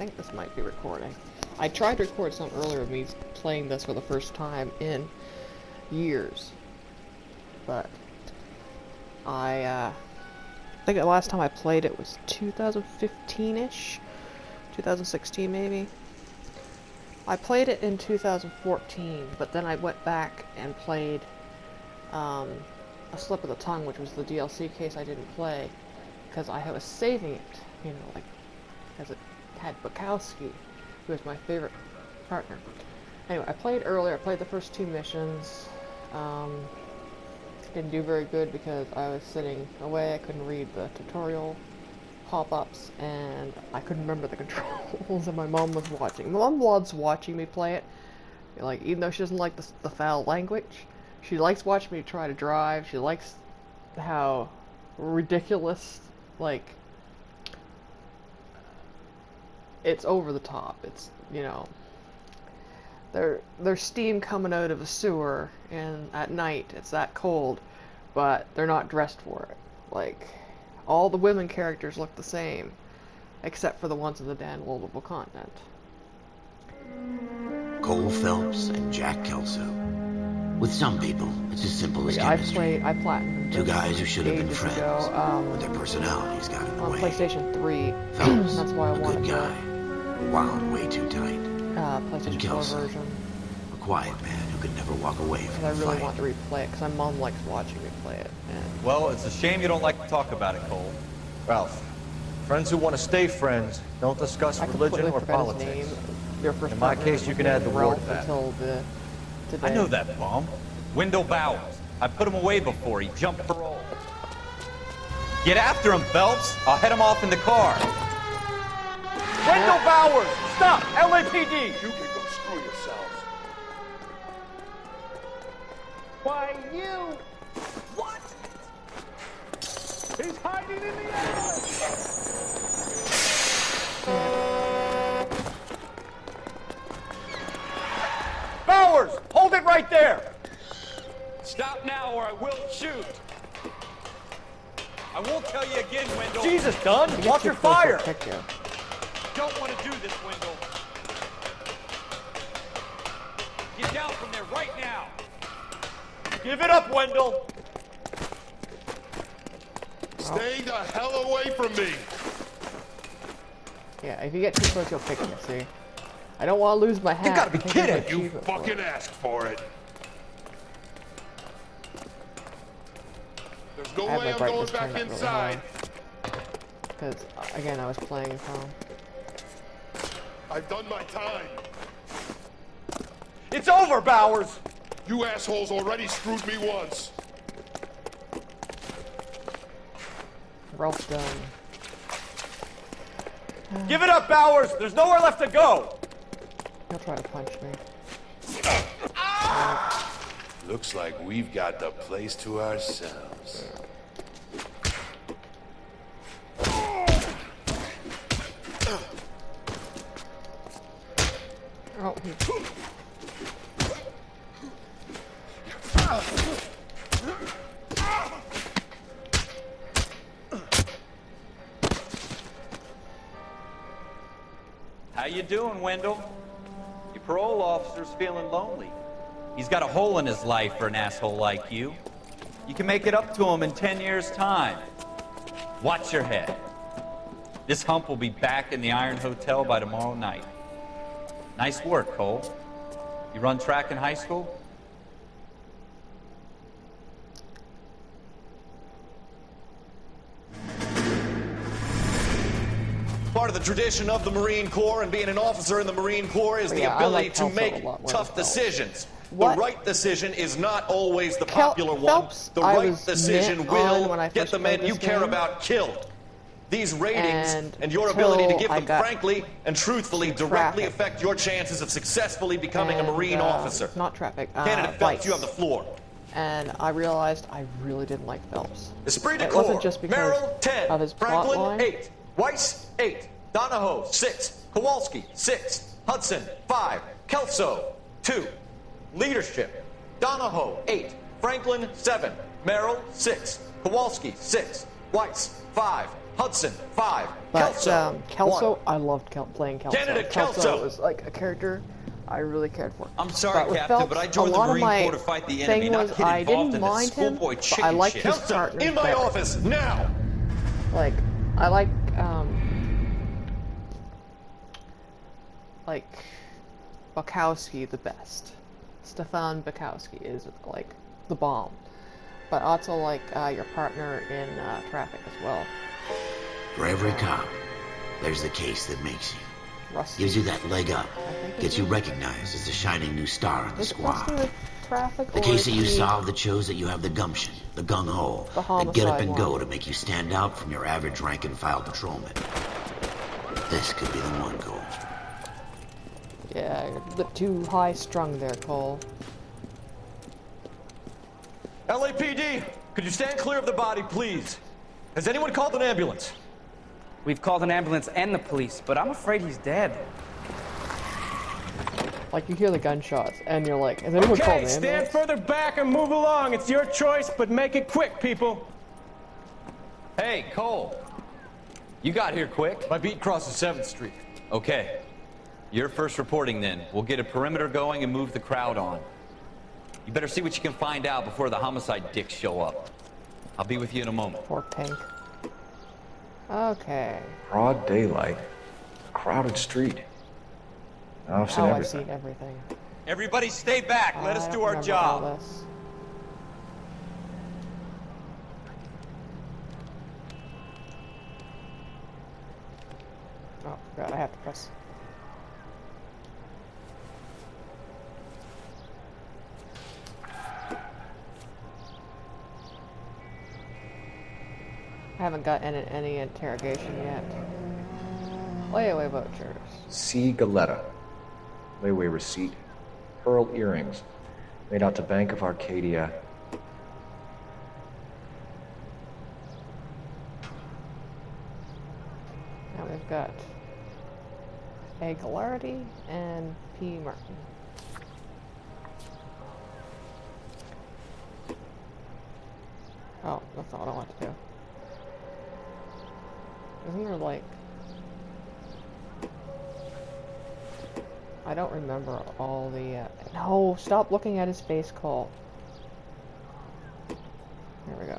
think this might be recording. I tried to record some earlier of me playing this for the first time in years. But I think the last time I played it was 2015-ish? 2016 maybe? I played it in 2014, but then I went back and played A Slip of the Tongue, which was the DLC case I didn't play, because I was saving it, you know, like, because it had Bukowski, who was my favorite partner. Anyway, I played earlier, I played the first 2 missions. Didn't do very good because I was sitting away, I couldn't read the tutorial pop-ups, and I couldn't remember the controls, and my mom was watching. My mom loves watching me play it, like, even though she doesn't like the foul language. She likes watching me try to drive, she likes how ridiculous, like, it's over the top. It's, you know, there's steam coming out of a sewer, and at night it's that cold, but they're not dressed for it. Like, all the women characters look the same, except for the ones in the downloadable content. Cole Phelps and Jack Kelso. With some people, it's as simple as chemistry. I platinumed 2 guys who should have been friends, ago, but their personalities got in the on way. PlayStation 3. Phelps, That's why I a wanted good guy, wound way too tight. PlayStation 4 Kelso, version. a quiet man who could never walk away from And I a really fight. want to replay it, because my mom likes watching me play it. And Well, it's a shame you don't like to talk about it, Cole. Ralph, friends who want to stay friends don't discuss I religion completely or forgot his politics. name. Their first In my partner case, you was can add the named war to Ralph that. until today. I know that bum. Wendell Bowers. I put him away before he jumped parole. Get after him, Phelps. I'll head him off in the car. Wendell Bowers! Stop! LAPD! You can go screw yourselves. Why, you... What? He's hiding in the alley! Bowers! Hold it right there! Stop now or I will shoot. I won't tell you again, Wendell. Jesus, Dunn! Get Watch too your close, fire! I'll kick you. Don't want to do this, Wendell. Get down from there right now. Give it up, Wendell! Stay the hell away from me. Yeah, if you get too close, he'll kick you, see? I don't want to lose my hat. gotta be I think there's an kidding. You achievement for fucking it. asked for it. There's no I have way my I'm brightness going back turned up really inside. Because, again, I was playing at home. I've done my time. It's over, Bowers! You assholes already screwed me once. Ralph's done. Give it up, Bowers! There's nowhere left to go! He'll try to punch me. Looks like we've got the place to ourselves. Oh, he... How you doing, Wendell? Your parole officer's feeling lonely. He's got a hole in his life for an asshole like you. You can make it up to him in 10 years' time. Watch your head. This hump will be back in the Iron Hotel by tomorrow night. Nice work, Cole. You run track in high school? Part of the tradition of the Marine Corps and being an officer in the Marine Corps is the Yeah, I ability like to Kelso make a lot more tough than Phelps. decisions. What? The right decision is not always the Kel- popular Phelps, one. The I right was decision mint on will when I get first the men played you this care game. about killed. These ratings And your ability to until give I them got frankly and truthfully to directly traffic. affect your chances of successfully becoming a Marine officer. Not traffic, Candidate Phelps, lights. you have the floor. And I realized I really didn't like Phelps. Esprit de It Corps, wasn't just because Merrill 10, of his plot Franklin line. 8, Weiss 8, Donahoe 6, Kowalski 6, Hudson 5, Kelso 2. Leadership, Donahoe 8, Franklin 7, Merrill 6, Kowalski 6, Weiss 5, Hudson, 5. But Kelso, Kelso, 1. I loved playing Kelso. Candidate Kelso! was like a character I really cared for. I'm sorry, with Captain, but I joined a the lot of Marine my Corps to fight the enemy, thing not was get I involved didn't in mind this him, schoolboy but chicken I liked shit. his Kelso, partners in my better. office, now! Like, I like Bukowski the best. Stefan Bukowski is like the bomb. But also like your partner in Traffic as well. For every cop, there's the case that makes you. Rusty. Gives you that leg up. think Gets you recognized as the shining new star in the Is it Rusty squad. with Traffic The or case is that you he- solved that shows that you have the gumption, the gung-ho, The the get up homicide and go one. to make you stand out from your average rank and file patrolman. This could be the one, Cole. Yeah, you're a bit too high strung there, Cole. LAPD, could you stand clear of the body, please? Has anyone called an ambulance? We've called an ambulance and the police, but I'm afraid he's dead. Like you hear the gunshots and you're like, is anyone called Okay, an stand ambulance? further back and move along. It's your choice, but make it quick, people. Hey, Cole. You got here quick. My beat crosses 7th Street. Okay. You're first reporting then. We'll get a perimeter going and move the crowd on. You better see what you can find out before the homicide dicks show up. I'll be with you in a moment. Poor Pink. Okay. Broad daylight, crowded street. I've seen Oh, I've everything. seen everything. Everybody stay back. Let us I do don't our remember all job. this. Oh, God, I have to press. I haven't gotten any interrogation yet. Layaway vouchers. C. Galetta. Layaway receipt. Pearl earrings. Made out to Bank of Arcadia. Now we've got A. Galardi and P. Martin. Oh, that's not what I want to do. Isn't there like... I don't remember all the... No, stop looking at his face, Cole. Here we go.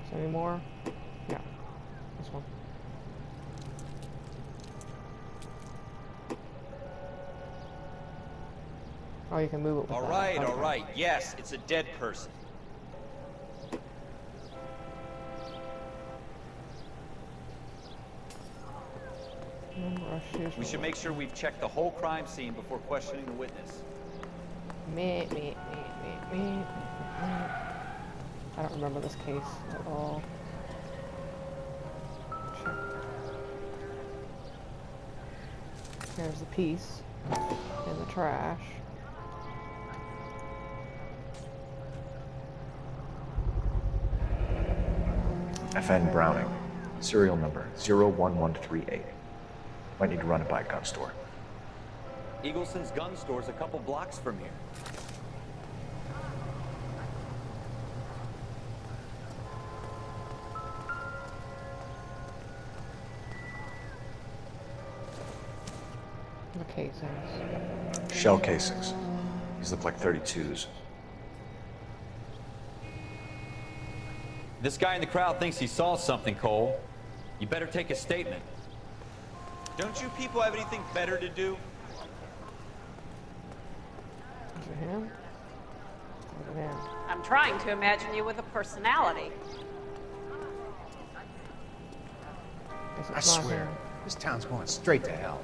Is there any more? Yeah. This one. Oh, you can move it with All that. right, Okay. all right. Yes, it's a dead person. We should make sure we've checked the whole crime scene before questioning the witness. Me. I don't remember this case at all. Check. Here's the piece in the trash. FN Browning. Serial number 01138. Might need to run it by a gun store. Eagleson's gun store's a couple blocks from here. The casings. Shell casings. These look like 32s. This guy in the crowd thinks he saw something, Cole. You better take a statement. Don't you people have anything better to do? Is it him? Is it him? I'm trying to imagine you with a personality. Guess I it's not swear, him. this town's going straight to hell.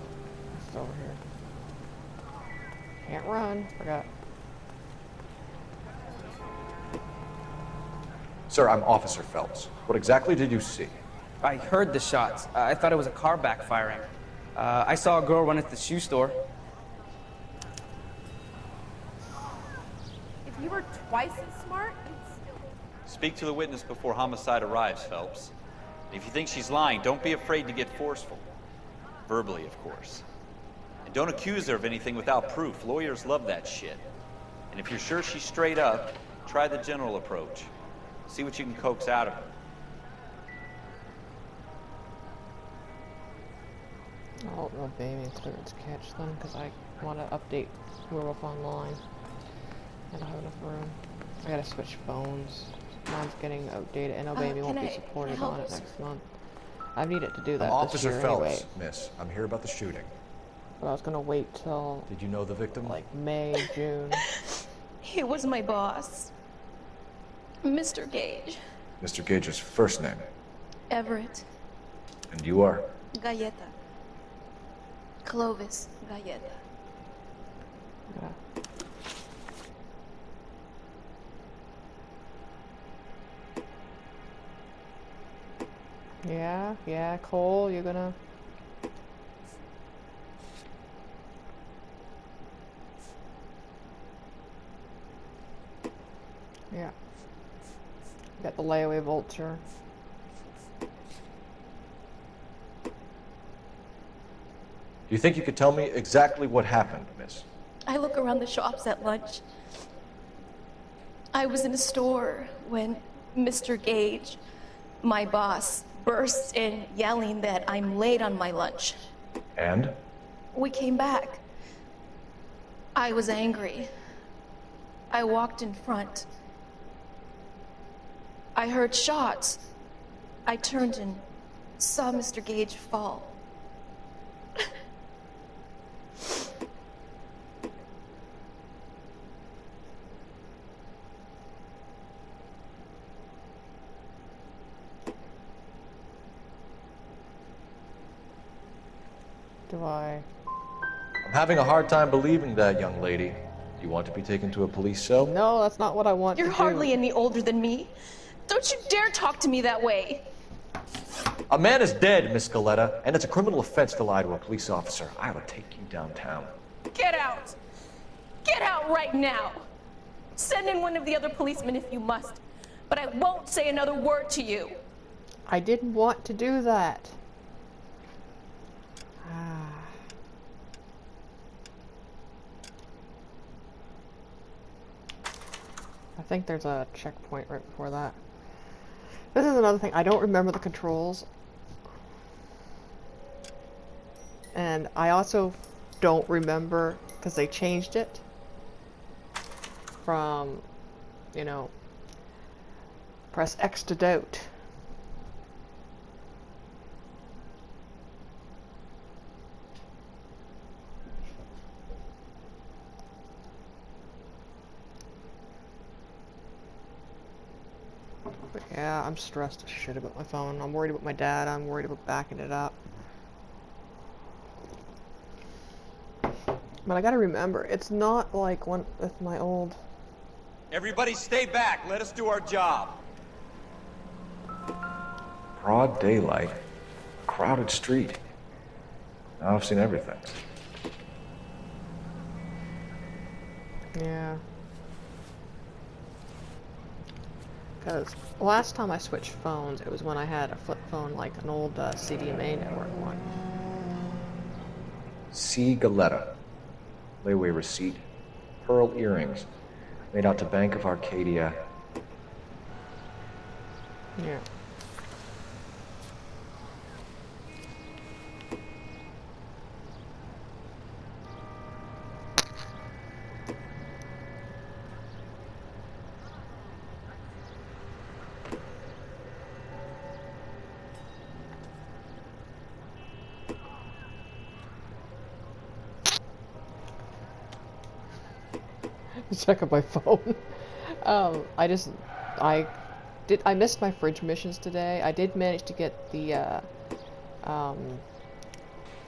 It's over here. Can't run. Forgot. Sir, I'm Officer Phelps. What exactly did you see? I heard the shots. I thought it was a car backfiring. I saw a girl run at the shoe store. If you were twice as smart, you'd still... Speak to the witness before homicide arrives, Phelps. If you think she's lying, don't be afraid to get forceful. Verbally, of course. And don't accuse her of anything without proof. Lawyers love that shit. And if you're sure she's straight up, try the general approach. See what you can coax out of her. I'll obey and clearance catch them because I want to update Werewolf Online. I don't have enough room. I gotta switch phones. Mine's getting outdated, and Obey won't be supported on it next month. I needed to do that this Officer year Phelps, anyway. miss. I'm here about the shooting. But I was gonna wait till Did you know the victim? like May, June. He was my boss. Mr. Gage. Mr. Gage's first name. Everett. And you are? Galleta. Clovis Galleta. Yeah. Yeah, Cole, you're gonna... Yeah. Got the layaway vulture. Do you think you could tell me exactly what happened, miss? I look around the shops at lunch. I was in a store when Mr. Gage, my boss, bursts in yelling that I'm late on my lunch. And? We came back. I was angry. I walked in front. I heard shots. I turned and saw Mr. Gage fall. Do I... I'm having a hard time believing that, young lady. You want to be taken to a police cell? No, that's not what I want You're to do. hardly any older than me. Don't you dare talk to me that way. A man is dead, Miss Galletta, and it's a criminal offense to lie to a police officer. I will take you downtown. Get out! Get out right now! Send in one of the other policemen if you must, but I won't say another word to you. I didn't want to do that. I think there's a checkpoint right before that. This is another thing. I don't remember the controls. And I also don't remember, because they changed it from, you know, press X to doubt. But yeah, I'm stressed as shit about my phone. I'm worried about my dad. I'm worried about backing it up. But I gotta remember, it's not like one with my old... Everybody stay back. Let us do our job. Broad daylight. Crowded street. Now I've seen everything. Yeah. Because last time I switched phones, it was when I had a flip phone, like an old CDMA network one. C. Galletta. Layaway receipt. Pearl earrings. Made out to Bank of Arcadia. Yeah. Check on my phone. I missed my fridge missions today. I did manage to get the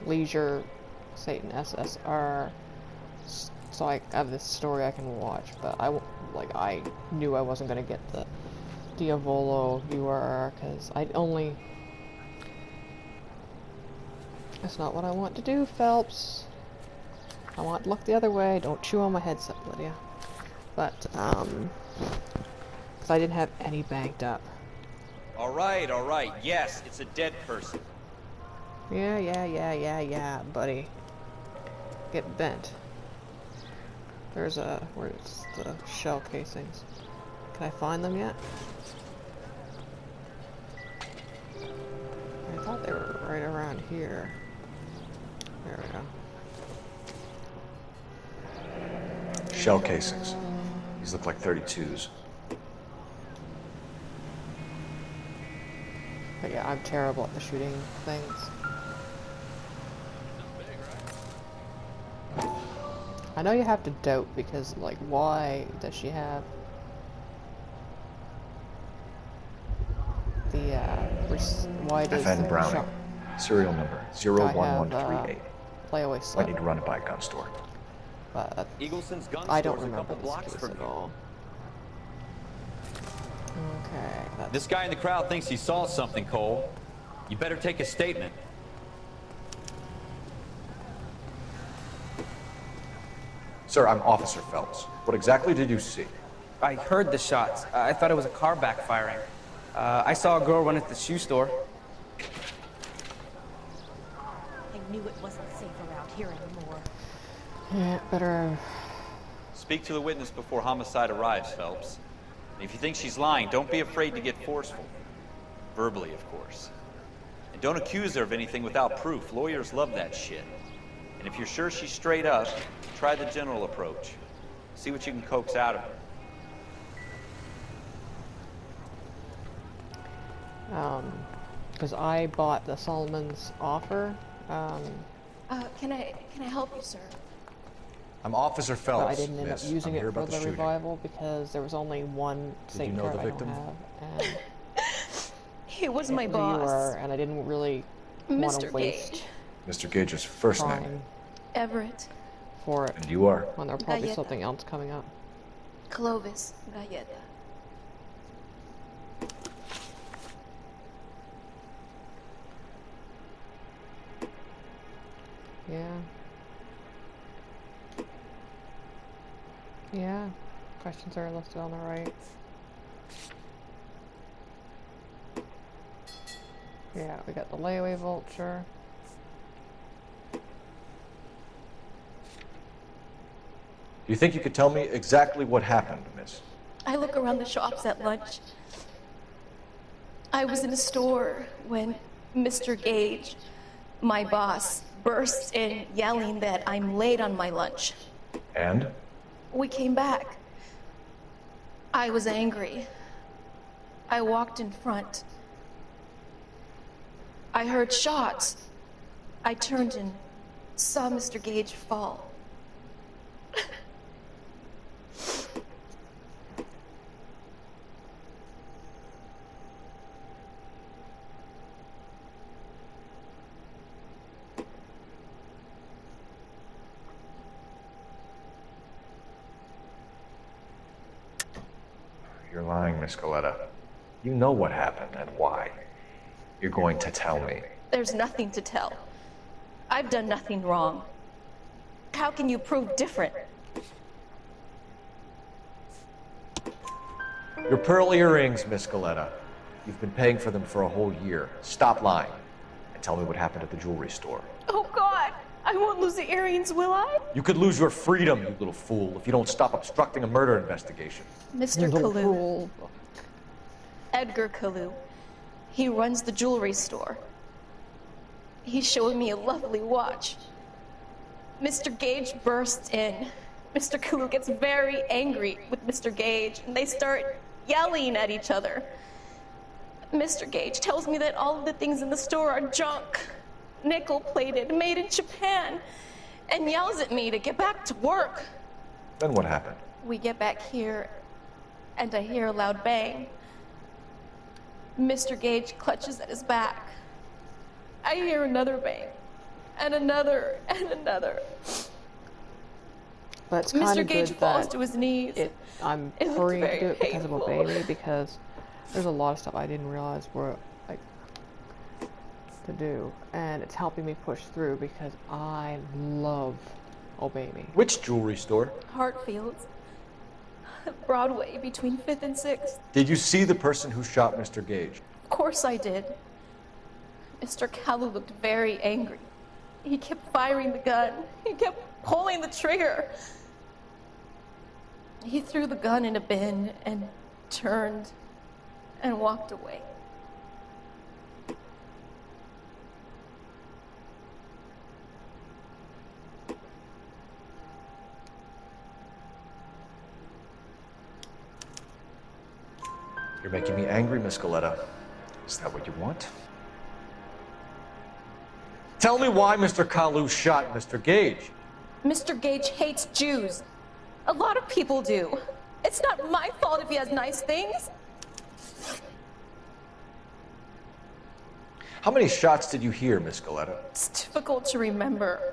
Leisure Satan SSR, so I have this story I can watch. But I knew I wasn't gonna get the Diavolo URR because That's not what I want to do, Phelps. I want to look the other way. Don't chew on my headset, Lydia. But, because I didn't have any banked up. All right. Yes, it's a dead person. Yeah, buddy. Get bent. There's where's the shell casings? Can I find them yet? I thought they were right around here. There we go. Shell casings. These look like 32s. But yeah, I'm terrible at the shooting things. I know you have to dope because, like, why does she have the, why does FN the Browning. shop Serial number 01138. layaway I slip? need to run it by a gun store. But Eagleson's gun I don't store's a remember couple this blocks case from at here. all. Okay, that's This guy in the crowd thinks he saw something, Cole. You better take a statement. Sir, I'm Officer Phelps. What exactly did you see? I heard the shots. I thought it was a car backfiring. I saw a girl run at the shoe store. I knew it wasn't safe around here anymore. yeah, better. Speak to the witness before homicide arrives, Phelps. And if you think she's lying, don't be afraid to get forceful. Verbally, of course. And don't accuse her of anything without proof. Lawyers love that shit. And if you're sure she's straight up, try the general approach. See what you can coax out of her. Because I bought the Solomon's offer, Can I help you, sir? I'm Officer Phelps. but I didn't end up miss. using I'm it here for about the shooting. revival because there was only one Did Saint you know card the I don't victim? have, and He was my you boss, were, and I didn't really want to Mr. waste Gage. Mr. Gage's first name. time Everett. for it And you are? when there'll probably be Galleta. something else coming up. Clovis Galleta. Yeah. Yeah. Questions are listed on the right. Yeah, we got the layaway vulture. Do you think you could tell me exactly what happened, miss? I look around the shops at lunch. I was in a store when Mr. Gage, my boss, burst in yelling that I'm late on my lunch. And? We came back. I was angry. I walked in front. I heard shots. I turned and saw Mr. Gage fall. You're lying, Miss Galleta. You know what happened and why. You're going to tell me. There's nothing to tell. I've done nothing wrong. How can you prove different? Your pearl earrings, Miss Galleta. You've been paying for them for a whole year. Stop lying and tell me what happened at the jewelry store. Oh God, I won't lose the earrings, will I? You could lose your freedom, you little fool, if you don't stop obstructing a murder investigation. Mr. Little Kalu. fool. Edgar Kalu. He runs the jewelry store. He showed me a lovely watch. Mr. Gage bursts in. Mr. Kalu gets very angry with Mr. Gage, and they start yelling at each other. Mr. Gage tells me that all of the things in the store are junk, nickel-plated, made in Japan, and yells at me to get back to work. Then what happened? We get back here, and I hear a loud bang. Mr. Gage clutches at his back. I hear another bang, and another, and another. But it's kind Mr. of Gage good falls that to his knees. I'm It looked hurrying to very do it because of painful. Obey because there's a lot of stuff I didn't realize were like to do, and it's helping me push through because I love Obey Me. Which jewelry store? Hartfield's. Broadway between 5th and 6th. Did you see the person who shot Mr. Gage? Of course I did. Mr. Kalu looked very angry. He kept firing the gun. He kept pulling the trigger. He threw the gun in a bin and turned and walked away. You're making me angry, Miss Galetta. Is that what you want? Tell me why Mr. Kalu shot Mr. Gage. Mr. Gage hates Jews. A lot of people do. It's not my fault if he has nice things. How many shots did you hear, Miss Galetta? It's difficult to remember.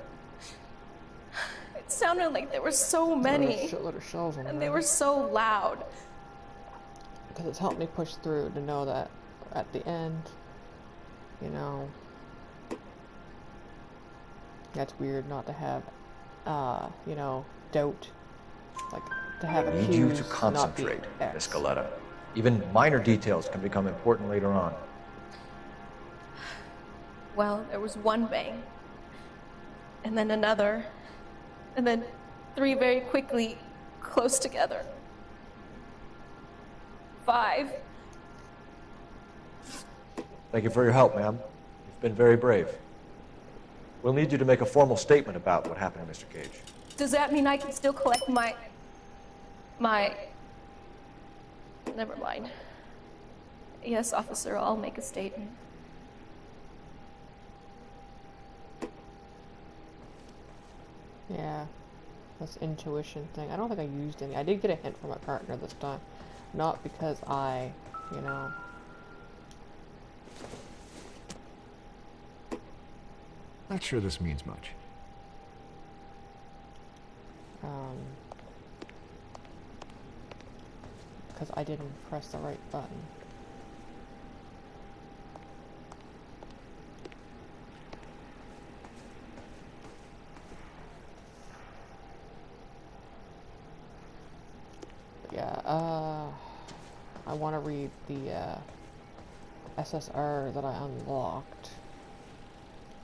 It sounded like there were so many. Shitload of shells on And there. they were so loud. Because it's helped me push through to know that at the end, you know, that's weird not to have, you know, doubt. Like, to have I need you to accused, not be concentrate, X. Miss Galetta. Even minor details can become important later on. Well, there was one bang, and then another, and then three very quickly, close together. 5. Thank you for your help, ma'am. You've been very brave. We'll need you to make a formal statement about what happened to Mr. Gage. Does that mean I can still collect my... Never mind. Yes, officer, I'll make a statement. Yeah, this intuition thing. I don't think I used any. I did get a hint from my partner this time. Not because I, you know... Not sure this means much. Because I didn't press the right button. Yeah, I want to read the SSR that I unlocked.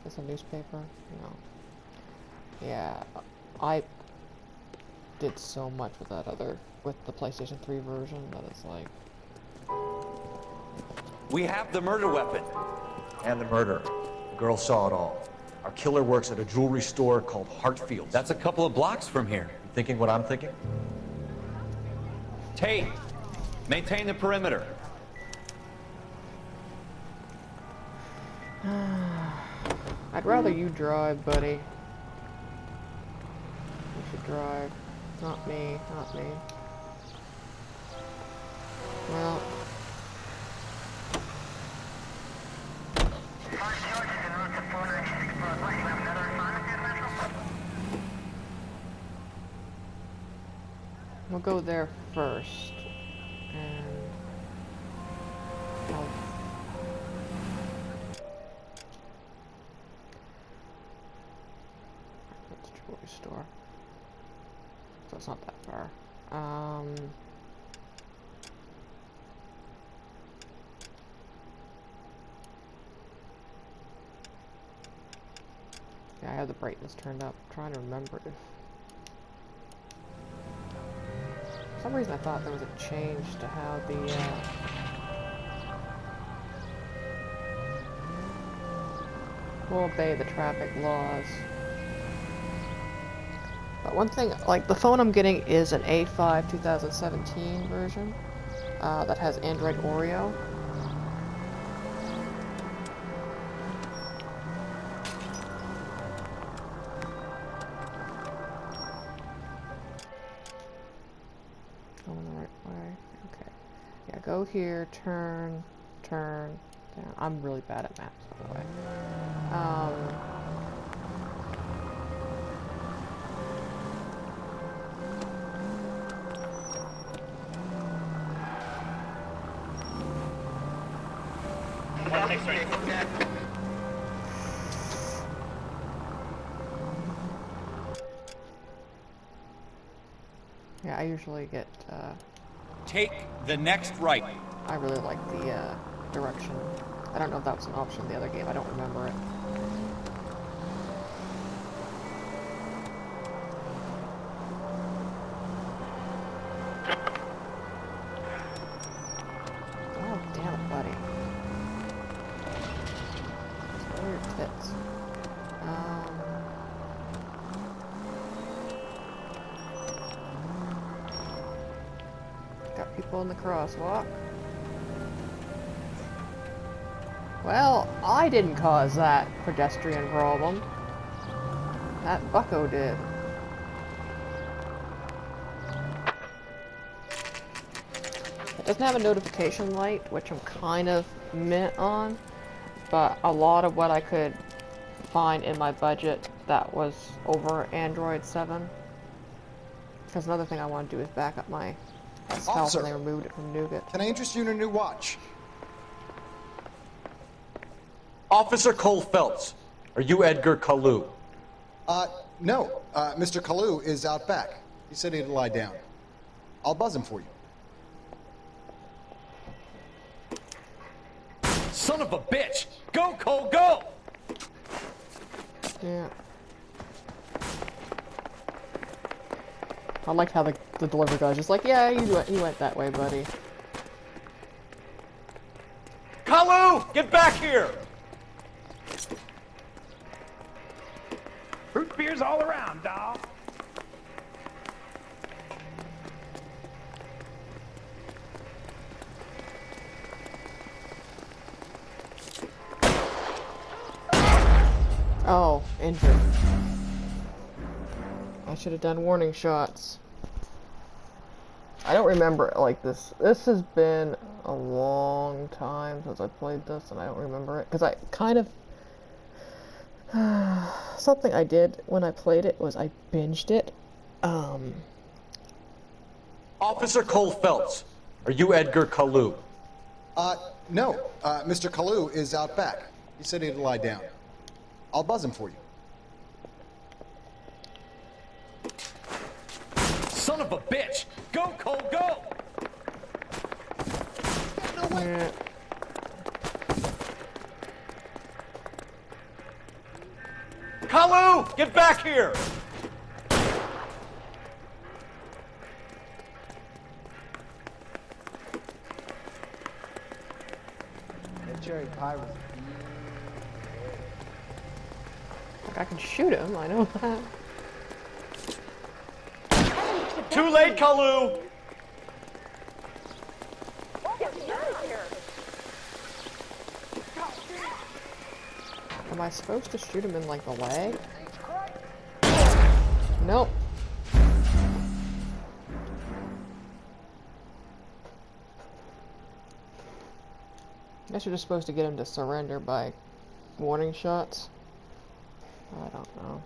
Is this a newspaper? No. Yeah, I did so much with that with the PlayStation 3 version that it's like... We have the murder weapon. And the murder. The girl saw it all. Our killer works at a jewelry store called Hartfields. That's a couple of blocks from here. You thinking what I'm thinking? Tate, maintain the perimeter. I'd rather you drive, buddy. You should drive. Not me, not me. Well... We'll go there first, and that's a jewelry store, so it's not that far. Yeah, I have the brightness turned up. I'm trying to remember if... For some reason I thought there was a change to how the, we'll obey the traffic laws. But one thing, like, the phone I'm getting is an A5 2017 version, that has Android Oreo. Go here, turn, down. I'm really bad at maps, by the way. Yeah, I usually get, Take the next right. I really like the direction I don't know if that was an option in the other game. I don't remember it. Oh, damn it, buddy. Where are your tits? Got people in the crosswalk. Well, I didn't cause that pedestrian problem. That bucko did. It doesn't have a notification light, which I'm kind of meh on, but a lot of what I could find in my budget that was over Android 7. Because another thing I want to do is back up my health, and they removed it from Nougat. Can I interest you in a new watch? Officer Cole Phelps, are you Edgar Kalu? No. Mr. Kalu is out back. He said he'd lie down. I'll buzz him for you. Son of a bitch! Go, Cole, go! Yeah. I like how the delivery guy's just like, yeah, you went that way, buddy. Kalu, get back here! Root beers all around, dawg. Oh, injured. I should have done warning shots. I don't remember it like this. This has been a long time since I played this, and I don't remember it. Because I kind of... something I did when I played it was I binged it. Officer Cole Phelps, are you Edgar Kalu? No. Mr. Kalu is out back. He said he'd lie down. I'll buzz him for you. Son of a bitch! Go, Cole, go! Yeah. Kalu, get back here! That cherry pie was... I can shoot him, I know that. Too late, Kalu! Am I supposed to shoot him in, like, the leg? Nope. I guess you're just supposed to get him to surrender by warning shots. I don't know.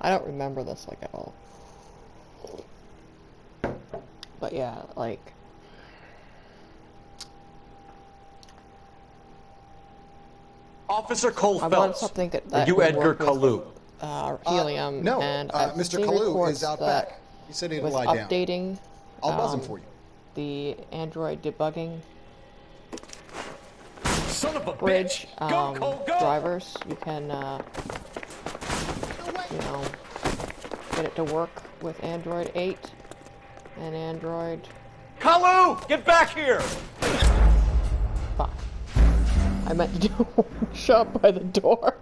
I don't remember this, like, at all. But yeah, like... Officer Cole I Phelps, want something that are you would Edgar work with, Kalu? helium, no. and I've Mr. seen Kalu reports is out that back. He said he'd with lie down. updating I'll buzz him for you. the Android debugging Son of a bridge bitch! Go, Cole, go! drivers, you can, you know, get it to work with Android 8 and Android... Kalu, get back here! Fuck. I meant to do a shot by the door.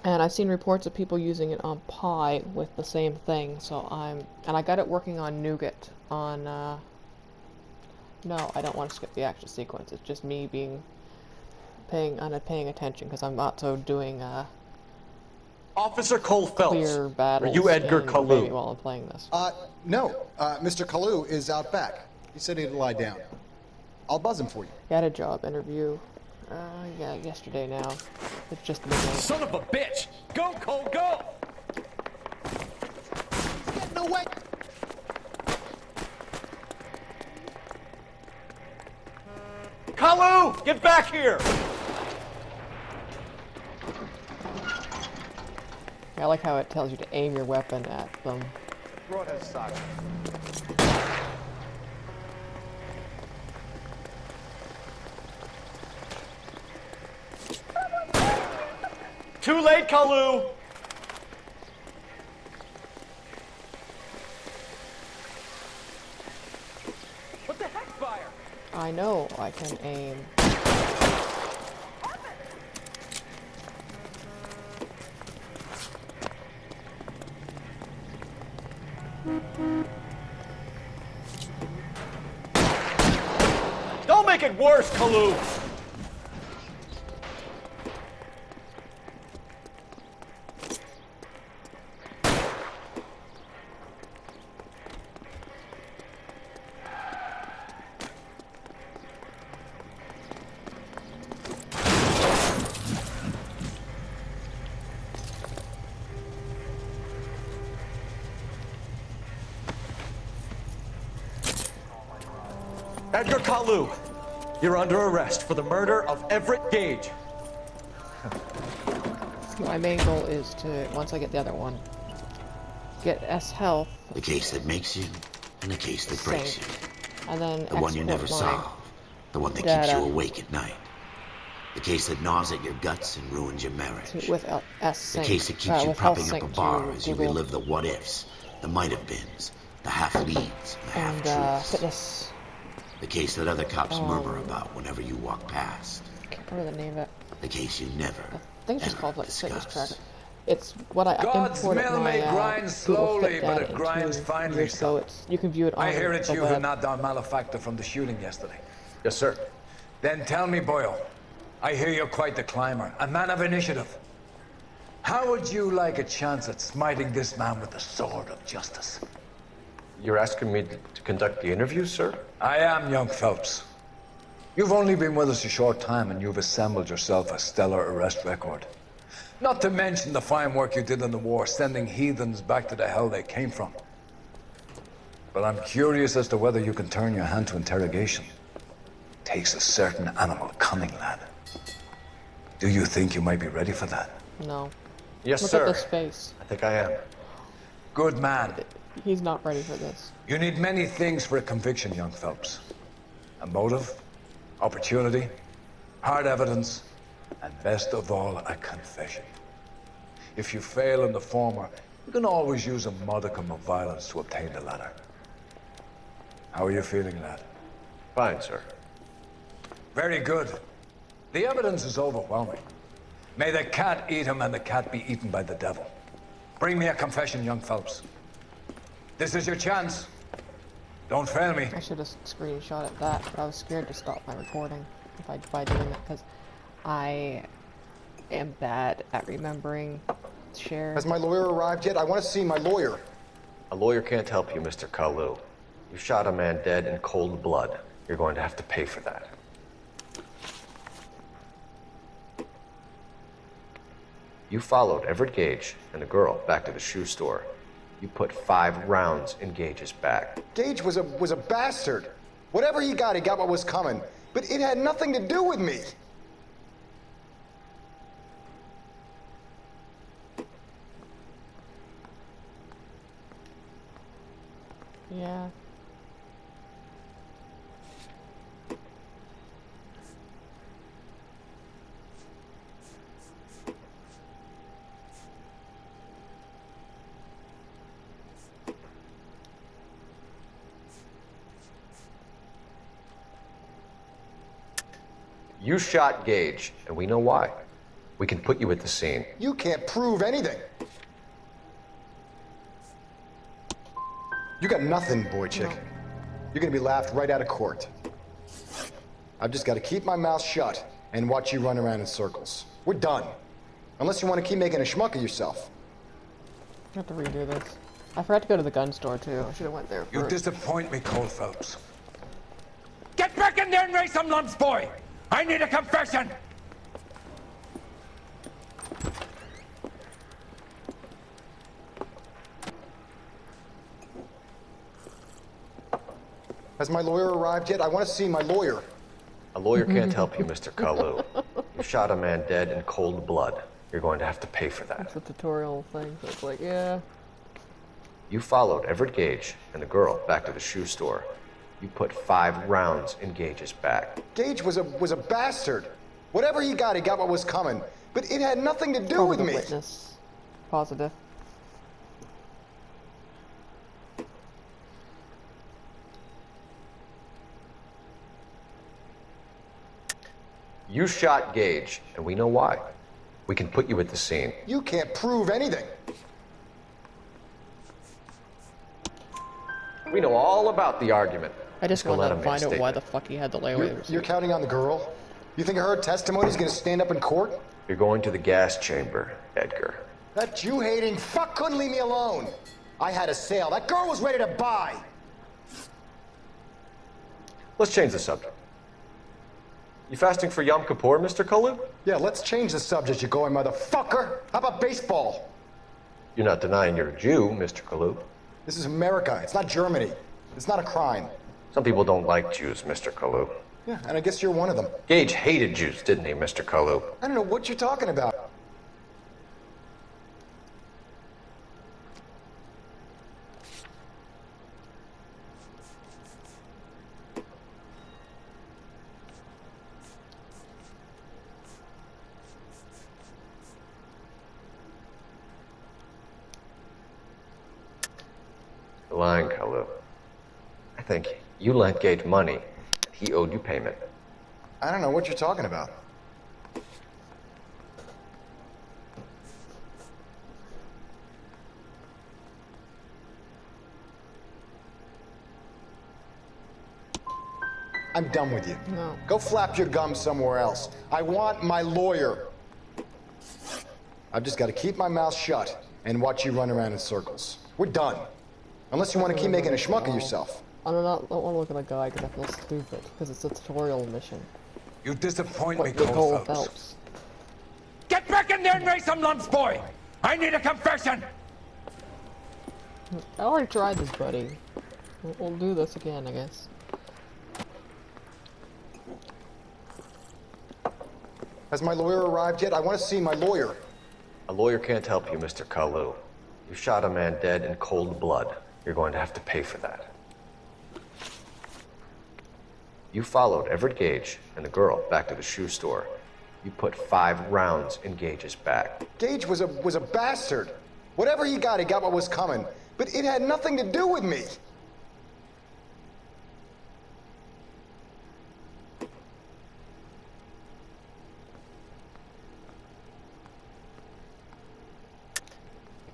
And I've seen reports of people using it on Pi with the same thing, so and I got it working on Nougat on, no, I don't want to skip the action sequence, it's just me paying attention, because I'm also doing, Officer Cole Phelps, clear battles are you Edgar in Kalu? Baby while I'm playing this. No. Mr. Kalu is out back. He said he'd lie down. I'll buzz him for you. Got a job interview, yeah, yesterday now. It's just the beginning. Son of a bitch! Go, Cole, go! No way! Kalu, get back here! I like how it tells you to aim your weapon at them. Broadhead stock. Too late, Kalu! What the heck, fire? I know I can aim. Don't make it worse, Kalu! Edgar Kalu, you're under arrest for the murder of Everett Gage. My main goal is to, once I get the other one, get S health. The case that makes you, and the case that breaks you. And then The one you never export my solve. The one that keeps data you awake at night. The case that gnaws at your guts and ruins your marriage. with S The sync. case that keeps you with health propping up a sync bar to as you Google relive the what-ifs, the might-have-beens, the half-leads, the and half-truths. fitness. The case that other cops murmur about whenever you walk past. Can't remember the name of it. The case you never, I think it's ever called like fitness discuss. tracker. It's what I God's imported mill my may grind Google slowly, Fit but data it grinds into finely, years ago. It's you can view it on I hear it's the you who web. knocked down Malefactor from the shooting yesterday. Yes, sir. Then tell me, Boyle, I hear you're quite the climber, a man of initiative. How would you like a chance at smiting this man with the sword of justice? You're asking me to conduct the interview, sir? I am, young Phelps. You've only been with us a short time and you've assembled yourself a stellar arrest record. Not to mention the fine work you did in the war, sending heathens back to the hell they came from. But I'm curious as to whether you can turn your hand to interrogation. Takes a certain animal cunning, lad. Do you think you might be ready for that? No. Yes, Look sir. at this face. I think I am. Good man. He's not ready for this. You need many things for a conviction, young Phelps. A motive, opportunity, hard evidence, and best of all, a confession. If you fail in the former, you can always use a modicum of violence to obtain the latter. How are you feeling, lad? Fine, sir. Very good. The evidence is overwhelming. May the cat eat him and the cat be eaten by the devil. Bring me a confession, young Phelps. This is your chance. Don't fail me. I should have screenshotted that, but I was scared to stop my recording by doing that because I am bad at remembering share. Has my lawyer arrived yet? I want to see my lawyer. A lawyer can't help you, Mr. Kalu. You shot a man dead in cold blood. You're going to have to pay for that. You followed Everett Gage and the girl back to the shoe store. You put 5 rounds in Gage's back. Gage was a bastard. Whatever he got what was coming. But it had nothing to do with me. Yeah. You shot Gage, and we know why. We can put you at the scene. You can't prove anything. You got nothing, boy chick. No. You're gonna be laughed right out of court. I've just got to keep my mouth shut and watch you run around in circles. We're done. Unless you want to keep making a schmuck of yourself. I have to redo this. I forgot to go to the gun store too. I should have went there You first. disappoint me, Cole Phelps. Get back in there and raise some lumps, boy! I need a confession! Has my lawyer arrived yet? I want to see my lawyer. A lawyer can't help you, Mr. Kalu. You shot a man dead in cold blood. You're going to have to pay for that. It's a tutorial thing, so it's like, yeah. You followed Everett Gage and the girl back to the shoe store. You put 5 rounds in Gage's back. Gage was a bastard. Whatever he got what was coming. But it had nothing to do with me. Witness. Positive. You shot Gage, and we know why. We can put you at the scene. You can't prove anything. We know all about the argument. I just Miss wanted Galletta to made a find out why the statement. fuck he had the layaway. You're counting on the girl? You think her testimony's gonna stand up in court? You're going to the gas chamber, Edgar. That Jew-hating fuck couldn't leave me alone. I had a sale. That girl was ready to buy. Let's change the subject. You fasting for Yom Kippur, Mr. Kalu? Yeah, let's change the subject, you going motherfucker. How about baseball? You're not denying you're a Jew, Mr. Kalu. This is America. It's not Germany. It's not a crime. Some people don't like Jews, Mr. Kalu. Yeah, and I guess you're one of them. Gage hated Jews, didn't he, Mr. Kalu? I don't know what you're talking about. You're lying, Kalu. I think you lent Gage money. He owed you payment. I don't know what you're talking about. I'm done with you. No. Go flap your gums somewhere else. I want my lawyer. I've just got to keep my mouth shut and watch you run around in circles. We're done. Unless you want to keep making a schmuck of yourself. I don't want to look at a guy because I feel stupid. Because it's a tutorial mission. You disappoint me, Cole Cole Phelps. Phelps. Get back in there and raise some lumps, boy! I need a confession! I already tried this, buddy. We'll do this again, I guess. Has my lawyer arrived yet? I want to see my lawyer. A lawyer can't help you, Mr. Kalu. You shot a man dead in cold blood. You're going to have to pay for that. You followed Everett Gage and the girl back to the shoe store. You put 5 rounds in Gage's back. Gage was a bastard. Whatever he got what was coming. But it had nothing to do with me.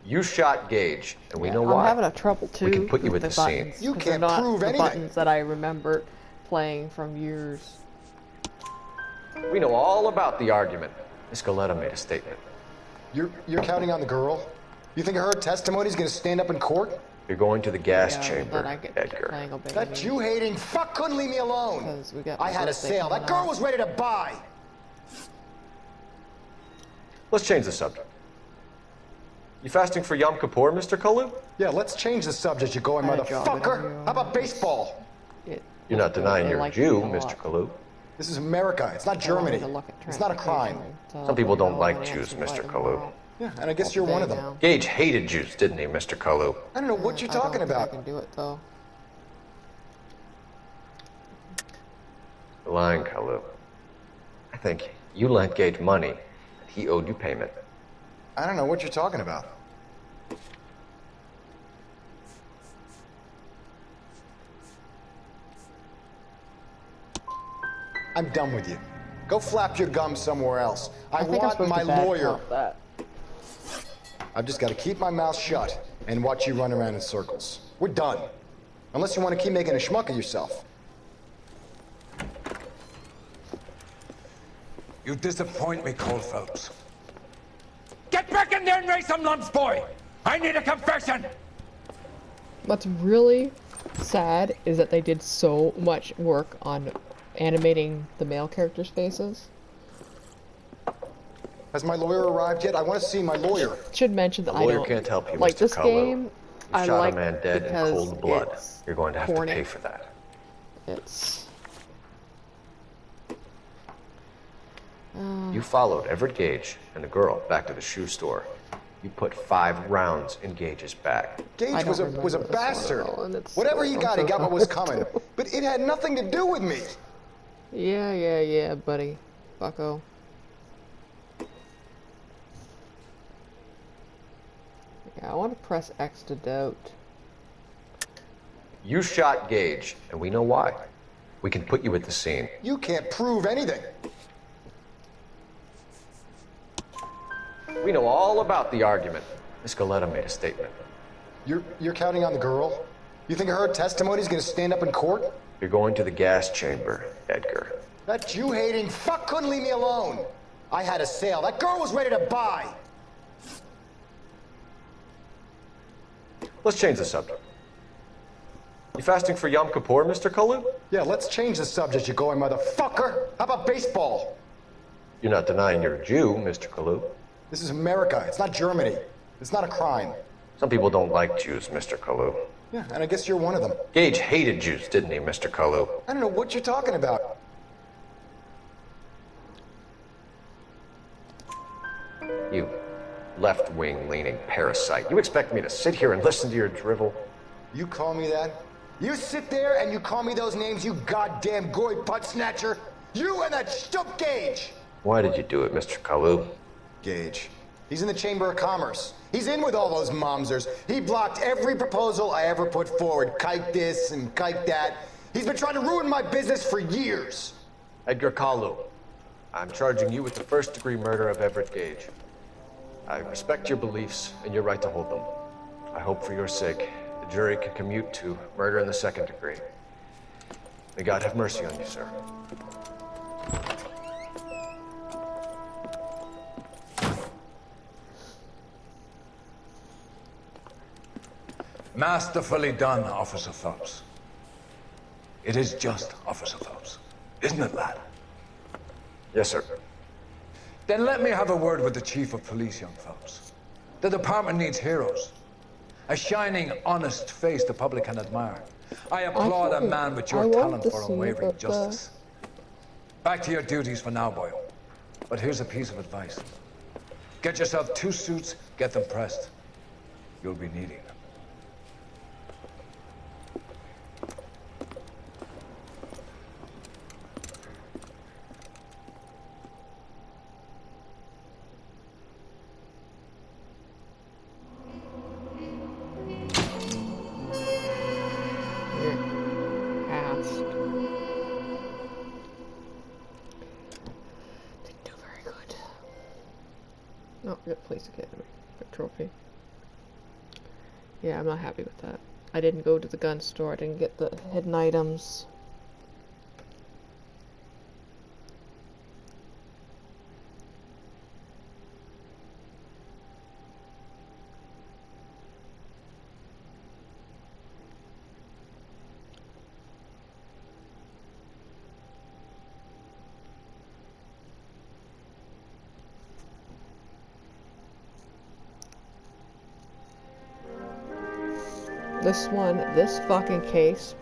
You shot Gage, and we know I'm why. having a trouble too. We can put you with at the scene. buttons, You 'cause can't they're not prove the anything. buttons that I remember playing from years. We know all about the argument. Miss Galletta made a statement. You're counting on the girl? You think her testimony's gonna stand up in court? You're going to the gas Yeah, then chamber, I get Edgar. triangle baby. That Jew-hating fuck couldn't leave me alone. 'Cause we got I my had a birthday sale. That coming girl up. was ready to buy. Let's change the subject. You fasting for Yom Kippur, Mr. Kalu? Yeah, let's change the subject, you going I had a job motherfucker. interview. How about baseball? You're not denying They you're a like Jew, me a lot. Mr. Kalu. This is America. It's not Germany. It's not a crime. Some people don't like Jews, Mr. Kalu. Yeah, and I guess you're one of them. Gage hated Jews, didn't he, Mr. Kalu? I don't know what you're talking about. I can do it though. You're lying, Kalu. I think you lent Gage money. He owed you payment. I don't know what you're talking about. I'm done with you. Go flap your gums somewhere else. I think I'm want supposed my to bad lawyer. cop that. I've just got to keep my mouth shut and watch you run around in circles. We're done. Unless you want to keep making a schmuck of yourself. You disappoint me, Cole Phelps. Get back in there and raise some lumps, boy! I need a confession! What's really sad is that they did so much work on animating the male characters' faces. Has my lawyer arrived yet? I want to see my lawyer. Should mention that A I lawyer don't can't help you, like Mr. this Kalu. game. You I shot like a man dead in because cold blood. it's You're going to have corny. to pay for that. It's You followed Everett Gage and the girl back to the shoe store. You put 5 rounds in Gage's back. Gage was a remember this one at bastard. all, and it's Whatever so- he I'm got, so he got what was sorry. coming. But it had nothing to do with me. yeah, buddy, bucko. Yeah, I want to press X to doubt. You shot Gage, and we know why. We can put you at the scene. You can't prove anything. We know all about the argument. Miss Goleta made a statement. You're counting on the girl? You think her testimony's gonna stand up in court? You're going to the gas chamber, Edgar. That Jew-hating fuck couldn't leave me alone. I had a sale. That girl was ready to buy. Let's change the subject. You fasting for Yom Kippur, Mr. Kalu? Yeah, let's change the subject, you going motherfucker. How about baseball? You're not denying you're a Jew, Mr. Kalu. This is America. It's not Germany. It's not a crime. Some people don't like Jews, Mr. Kalu. Yeah, and I guess you're one of them. Gage hated Jews, didn't he, Mr. Kalu? I don't know what you're talking about. You left-wing leaning parasite. You expect me to sit here and listen to your drivel? You call me that? You sit there and you call me those names, you goddamn goy putt snatcher? You and that stup Gage! Why did you do it, Mr. Kalu? Gage. He's in the Chamber of Commerce. He's in with all those momsers. He blocked every proposal I ever put forward. Kike this and kike that. He's been trying to ruin my business for years. Edgar Kalu, I'm charging you with the first-degree murder of Everett Gage. I respect your beliefs and your right to hold them. I hope for your sake the jury can commute to murder in the second degree. May God have mercy on you, sir. Masterfully done, Officer Phelps. It is just Officer Phelps, isn't it, lad? Yes, sir. Then let me have a word with the Chief of Police, young Phelps. The department needs heroes. A shining, honest face the public can admire. I applaud a man with your talent for unwavering justice. Back to your duties for now, boyo. But here's a piece of advice. Get yourself 2 suits, get them pressed. You'll be needing them. Oh, good Police Academy. Good trophy. Yeah, I'm not happy with that. I didn't go to the gun store. I didn't get the hidden items. This fucking case.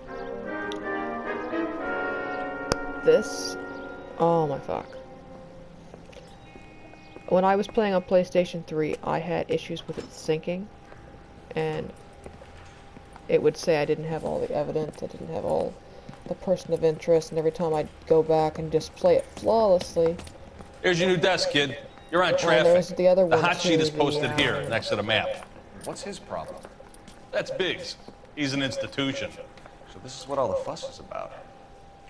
Oh my fuck. When I was playing on PlayStation 3, I had issues with it syncing. And it would say I didn't have all the evidence, I didn't have all the person of interest, and every time I'd go back and just play it flawlessly. Here's your new desk, kid. You're on And traffic. there's the other one hot sheet too, is posted the, here, next to the map. What's his problem? That's Biggs. He's an institution. So this is what all the fuss is about.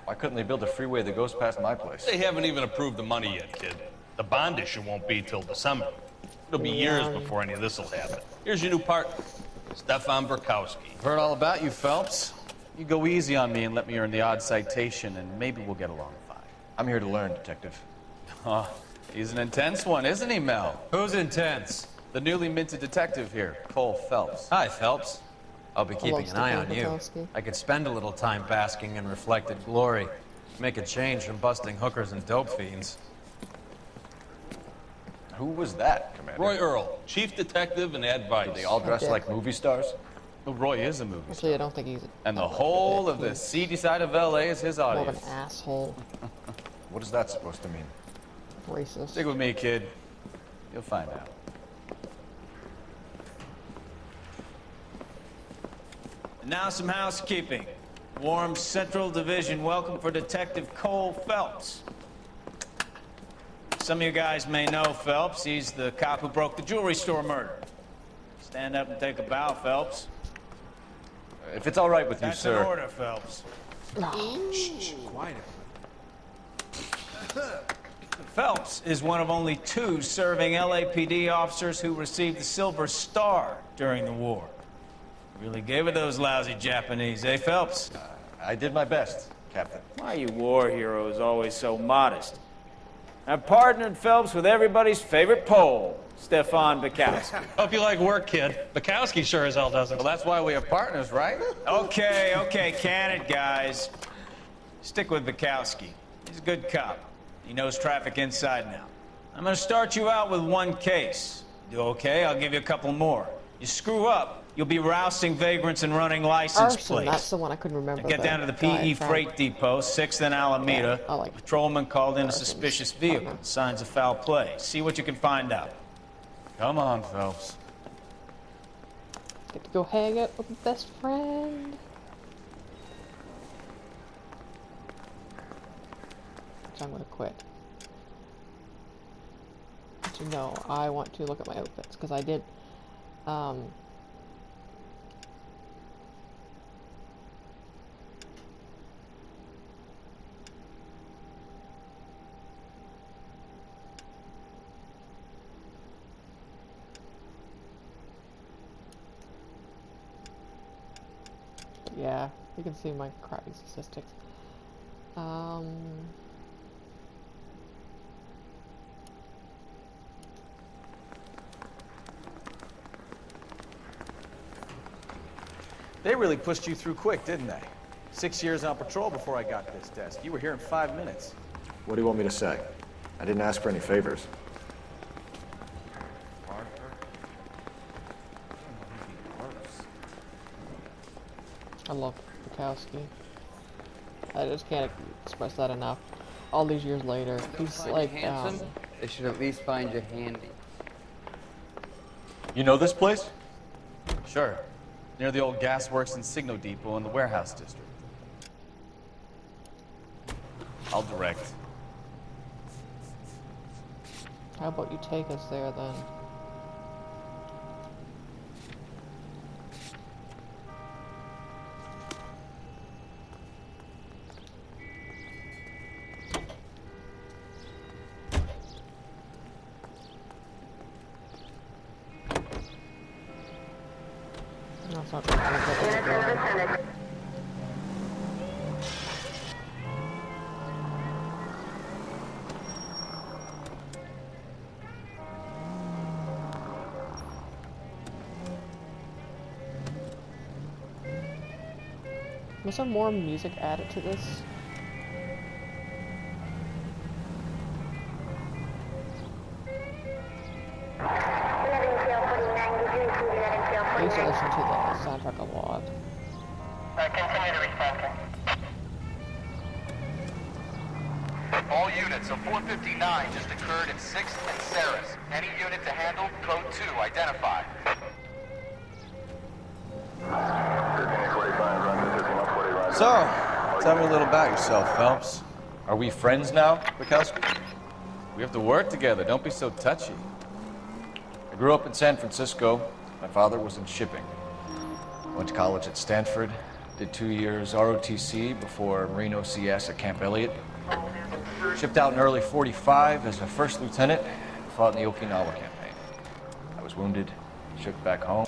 Why couldn't they build a freeway that goes past my place? They haven't even approved the money yet, kid. The bond issue won't be till December. It'll be years before any of this will happen. Here's your new partner, Stefan Burkowski. Heard all about you, Phelps. You go easy on me and let me earn the odd citation, and maybe we'll get along fine. I'm here to learn, Detective. Oh, he's an intense one, isn't he, Mel? Who's intense? The newly minted detective here, Cole Phelps. Hi, Phelps. I'll be keeping an eye on you. Burkowski. I could spend a little time basking in reflected glory. Make a change from busting hookers and dope fiends. Who was that, Commander? Roy Earl, chief detective and advice. Do they all dress like movie stars? Well, Roy is a movie star. Actually, I don't think he's And the whole of the seedy side of LA is his more of audience. an asshole. What is that supposed to mean? Racist. Stick with me, kid. You'll find out. Now some housekeeping. Warm Central Division welcome for Detective Cole Phelps. Some of you guys may know Phelps. He's the cop who broke the jewelry store murder. Stand up and take a bow, Phelps. If it's all right with you, That's sir. an order, Phelps. Shh, quiet. Phelps is one of only 2 serving LAPD officers who received the Silver Star during the war. Really gave it those lousy Japanese, eh, Phelps? I did my best, Captain. Why you war heroes always so modest? I've partnered Phelps with everybody's favorite Pole, Stefan Bukowski. Hope you like work, kid. Bukowski sure as hell doesn't. Well, that's why we have partners, right? Okay, can it, guys? Stick with Bukowski. He's a good cop. He knows traffic inside and out. I'm gonna start you out with 1 case. Do okay? I'll give you a couple more. You screw up, you'll be rousting vagrants and running license Arson, plates. that's the one I couldn't remember. Now get down to the PE Freight Depot, 6th and Alameda. Yeah, I like The patrolman called in a Arson's suspicious vehicle. Signs of foul play. See what you can find out. Come on, Phelps. Get to go hang out with my best friend. Which I'm gonna quit. But you know, I want to look at my outfits because I did. Yeah, you can see my crappy statistics. They really pushed you through quick, didn't they? 6 years on patrol before I got this desk. You were here in 5 minutes. What do you want me to say? I didn't ask for any favors. I love Bukowski. I just can't express that enough. All these years later, he's like, They should at least find you handy. You know this place? Sure. Near the old gas works and Signo Depot in the warehouse district. I'll direct. how about you take us there then? That's not good. Was there more music added to this? I used to listen to the soundtrack a lot. Continue to respond. All units, a 459 just occurred in 6th and Saris. Any unit to handle, code 2, identify. So, tell me a little about yourself, Phelps. Are we friends now, Bukowski? We have to work together. Don't be so touchy. I grew up in San Francisco. My father was in shipping. Went to college at Stanford. Did 2 years ROTC before Marine OCS at Camp Elliott. Shipped out in early '45 as a first lieutenant. Fought in the Okinawa campaign. I was wounded. Shipped back home.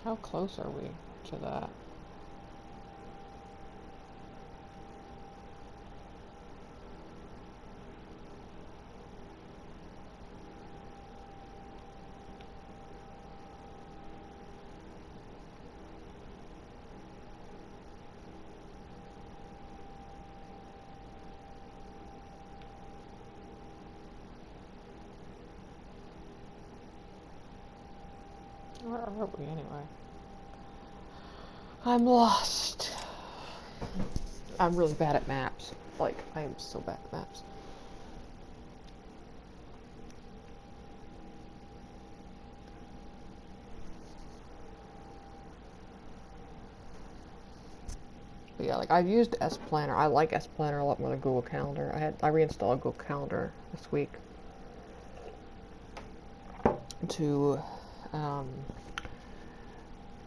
How close are we to that? Where are we anyway? I'm lost. I'm really bad at maps. Like, I am so bad at maps. But yeah, like, I've used S-Planner. I like S-Planner a lot more than Google Calendar. I reinstalled Google Calendar this week. to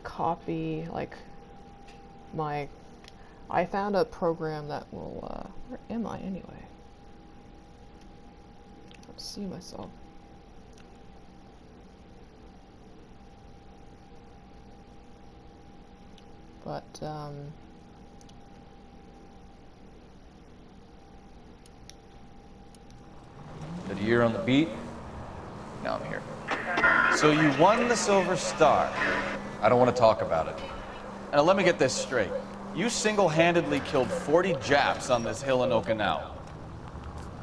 copy like my. I found a program that will. Where am I anyway? I don't see myself. But Did a year on the beat? Now I'm here. So you won the Silver Star. I don't want to talk about it. And let me get this straight. You single-handedly killed 40 Japs on this hill in Okinawa.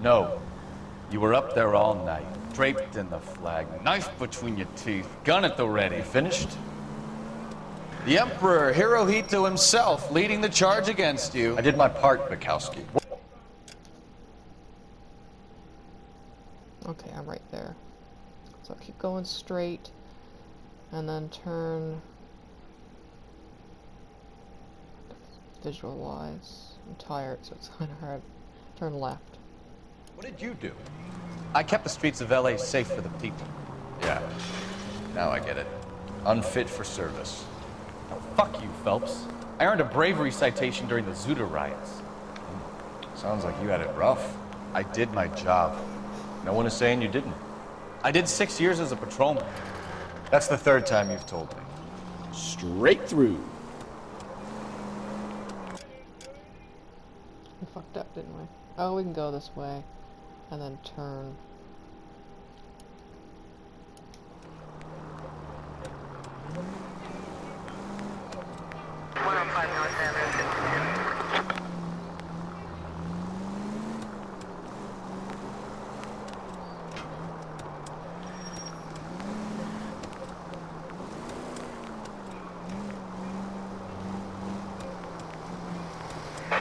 No. You were up there all night, draped in the flag, knife between your teeth, gun at the ready. Finished? The Emperor Hirohito himself leading the charge against you. I did my part, Bukowski. okay, I'm right there. So keep going straight, and then turn. Visual-wise, I'm tired, so it's kind of hard. Turn left. What did you do? I kept the streets of LA safe for the people. Yeah, now I get it. Unfit for service. Oh, fuck you, Phelps. I earned a bravery citation during the Zuda riots. Sounds like you had it rough. I did my job. No one is saying you didn't. I did 6 years as a patrolman. That's the third time you've told me. Straight through. We fucked up, didn't we? Oh, we can go this way, and then turn.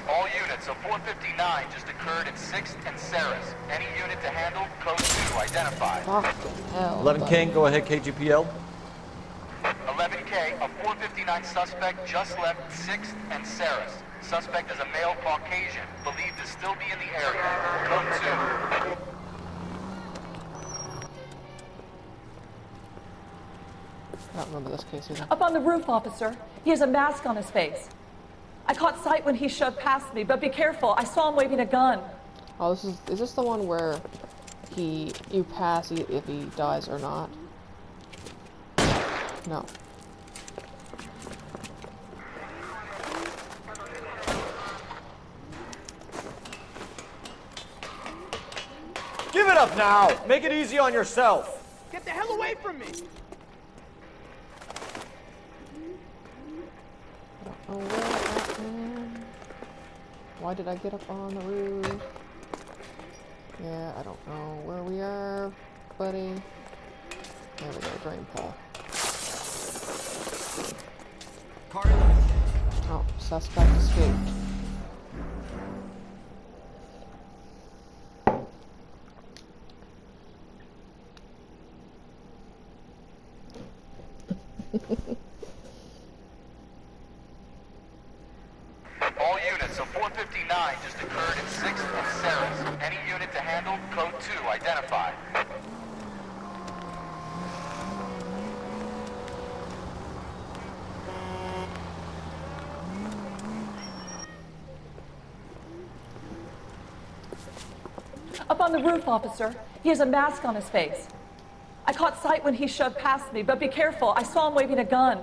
All units, a 459 just occurred at 6th and Saris. Any unit to handle, code 2, identified. Fucking hell. 11 King, go ahead, KGPL. 11K, a 459 suspect just left 6th and Saris. Suspect is a male Caucasian, believed to still be in the area. Code 2. I don't remember this case either. Up on the roof, officer. He has a mask on his face. I caught sight when he shoved past me, but be careful. I saw him waving a gun. Oh, is this the one where you pass if he dies or not? No. Give it up now! Make it easy on yourself! Get the hell away from me! Oh, where I am. Why did I get up on the roof? Yeah, I don't know where we are, buddy. There we go, drain Paul. Oh, suspect escaped. All units, a 459 just occurred at 6th and Saris. Any unit to handle, code 2, identified. Up on the roof, officer. He has a mask on his face. I caught sight when he shoved past me, but be careful. I saw him waving a gun.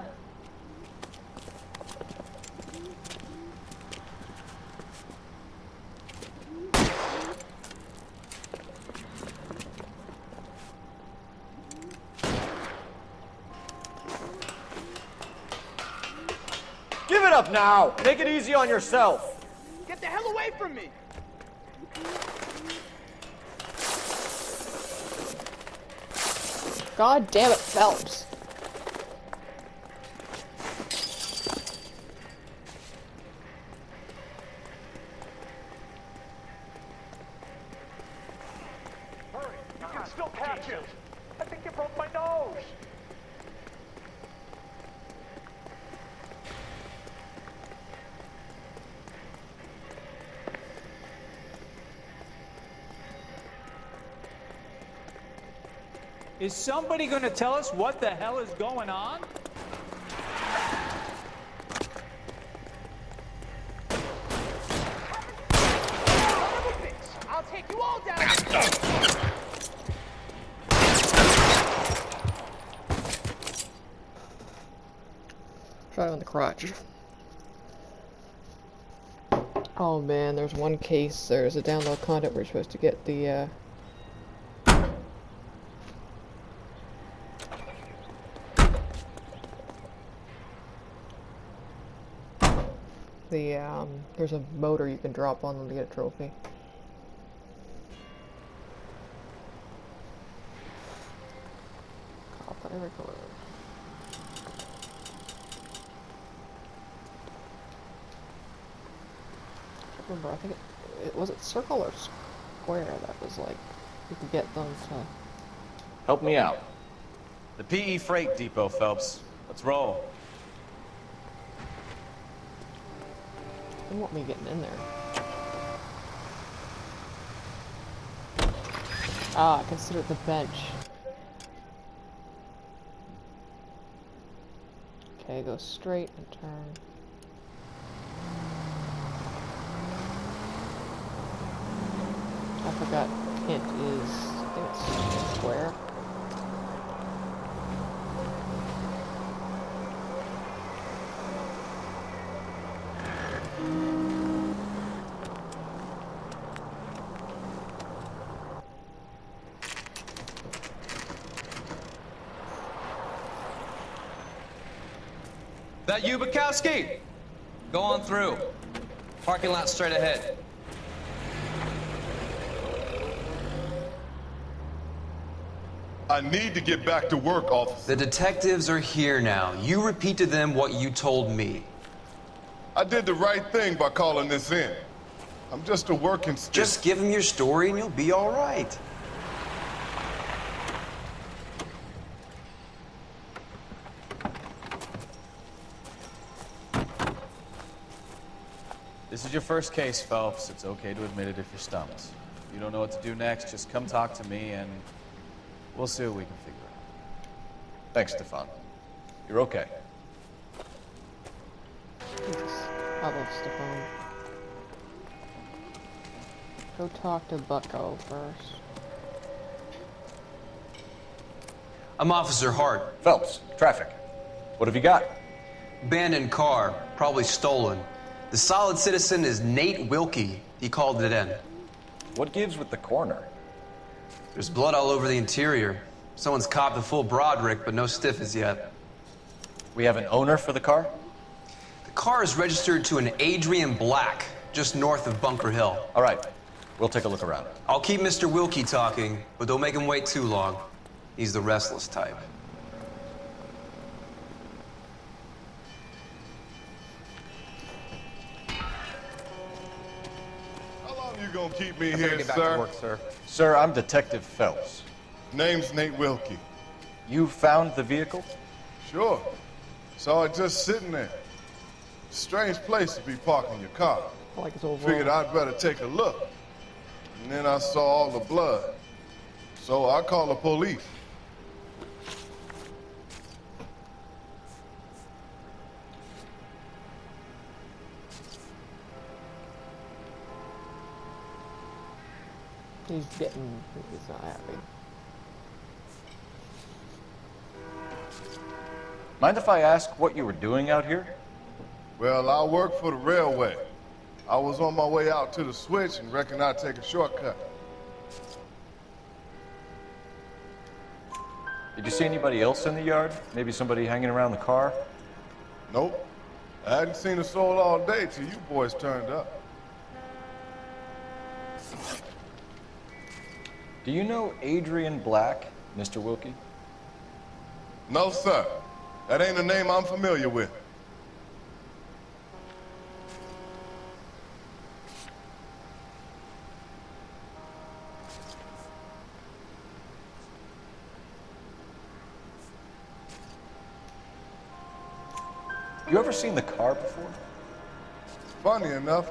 Give it up now! Make it easy on yourself! Get the hell away from me! God damn it, Phelps. Hurry, you can still catch it. I think you broke my nose. Is somebody gonna tell us what the hell is going on? I'll take you all down. Try on the crotch. Oh man, there's one case. There's a download content we're supposed to get the there's a motor you can drop on them to get a trophy. Copper record. Remember, I think it was it circle or square that was like you could get them to Help me out. The PE Freight Depot, Phelps. Let's roll. they want me getting in there. Ah, consider it the bench. Okay, go straight and turn. I forgot hint is, I think it's square. That you, Bukowski? Go on through. Parking lot straight ahead. I need to get back to work, officer. The detectives are here now. You repeat to them what you told me. I did the right thing by calling this in. I'm just a working stick. Just give them your story and you'll be all right. This is your first case, Phelps. It's okay to admit it if you're stumped. If you don't know what to do next, just come talk to me and we'll see what we can figure out. Thanks, Stefan. You're okay. I love Stefan. Go talk to Bucko first. I'm Officer Hart. Phelps, traffic. What have you got? Abandoned car, probably stolen. The solid citizen is Nate Wilkie. He called it in. What gives with the coroner? There's blood all over the interior. Someone's copped the full Broderick, but no stiff as yet. We have an owner for the car? The car is registered to an Adrian Black, just north of Bunker Hill. All right. We'll take a look around. I'll keep Mr. Wilkie talking, but don't make him wait too long. He's the restless type. How long you gonna keep me I'm here, gonna get back sir? to work, sir. Sir, I'm Detective Phelps. Name's Nate Wilkie. You found the vehicle? Sure. Saw it just sitting there. Strange place to be parking your car. I like his old Figured I'd better take a look. And then I saw all the blood. So I called the police. He's not happy. Mind if I ask what you were doing out here? Well, I work for the railway. I was on my way out to the switch and reckoned I'd take a shortcut. Did you see anybody else in the yard? Maybe somebody hanging around the car? Nope. I hadn't seen a soul all day till you boys turned up. Do you know Adrian Black, Mr. Wilkie? No, sir. That ain't a name I'm familiar with. You ever seen the car before? Funny enough,